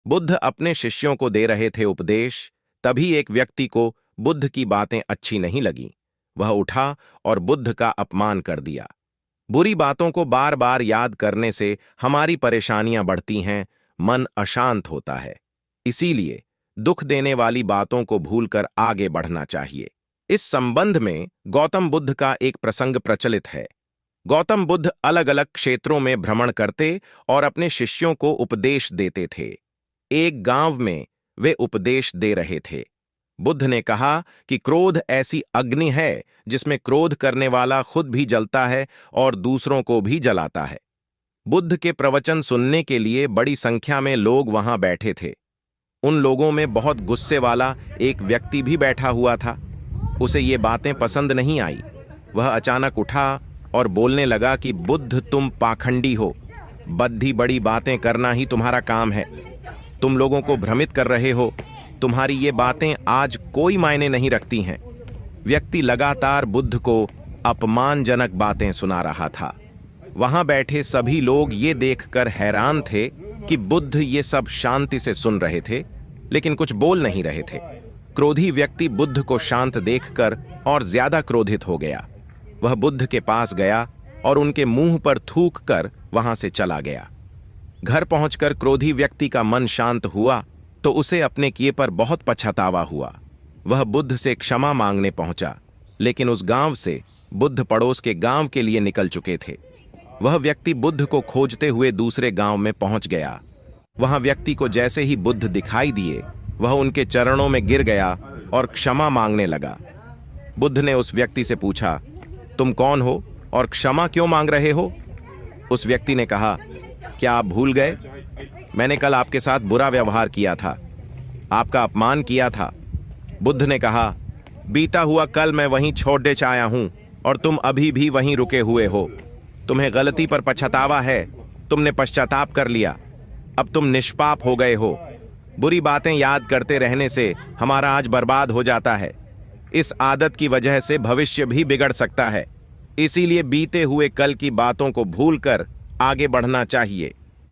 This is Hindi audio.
बुद्ध अपने शिष्यों को दे रहे थे उपदेश, तभी एक व्यक्ति को बुद्ध की बातें अच्छी नहीं लगीं। वह उठा और बुद्ध का अपमान कर दिया। बुरी बातों को बार बार याद करने से हमारी परेशानियां बढ़ती हैं, मन अशांत होता है। इसीलिए दुख देने वाली बातों को भूलकर आगे बढ़ना चाहिए। इस संबंध में गौतम बुद्ध का एक प्रसंग प्रचलित है। गौतम बुद्ध अलग अलग क्षेत्रों में भ्रमण करते और अपने शिष्यों को उपदेश देते थे। एक गांव में वे उपदेश दे रहे थे। बुद्ध ने कहा कि क्रोध ऐसी अग्नि है जिसमें क्रोध करने वाला खुद भी जलता है और दूसरों को भी जलाता है। बुद्ध के प्रवचन सुनने के लिए बड़ी संख्या में लोग वहां बैठे थे। उन लोगों में बहुत गुस्से वाला एक व्यक्ति भी बैठा हुआ था। उसे ये बातें पसंद नहीं आई। वह अचानक उठा और बोलने लगा कि बुद्ध, तुम पाखंडी हो। बद्धी बड़ी बातें करना ही तुम्हारा काम है। तुम लोगों को भ्रमित कर रहे हो। तुम्हारी ये बातें आज कोई मायने नहीं रखती हैं। व्यक्ति लगातार बुद्ध को अपमानजनक बातें सुना रहा था। वहां बैठे सभी लोग ये देखकर हैरान थे कि बुद्ध ये सब शांति से सुन रहे थे, लेकिन कुछ बोल नहीं रहे थे। क्रोधी व्यक्ति बुद्ध को शांत देखकर और ज्यादा क्रोधित हो गया। वह बुद्ध के पास गया और उनके मुंह पर थूक कर वहां से चला गया। घर पहुंचकर क्रोधी व्यक्ति का मन शांत हुआ तो उसे अपने किए पर बहुत पछतावा हुआ। वह बुद्ध से क्षमा मांगने पहुंचा, लेकिन उस गांव से बुद्ध पड़ोस के गांव के लिए निकल चुके थे। वह व्यक्ति बुद्ध को खोजते हुए दूसरे गांव में पहुंच गया। वहां व्यक्ति को जैसे ही बुद्ध दिखाई दिए, वह उनके चरणों में गिर गया और क्षमा मांगने लगा। बुद्ध ने उस व्यक्ति से पूछा, तुम कौन हो और क्षमा क्यों मांग रहे हो? उस व्यक्ति ने कहा, क्या आप भूल गए? मैंने कल आपके साथ बुरा व्यवहार किया था, आपका अपमान किया था। बुद्ध ने कहा, बीता हुआ कल मैं वहीं छोड़ दे आया हूं और तुम अभी भी वहीं रुके हुए हो। तुम्हें गलती पर पछतावा है, तुमने पश्चाताप कर लिया। अब तुम निष्पाप हो गए हो। बुरी बातें याद करते रहने से हमारा आज बर्बाद हो जाता है। इस आदत की वजह से भविष्य भी बिगड़ सकता है। इसीलिए बीते हुए कल की बातों को भूलकर आगे बढ़ना चाहिए।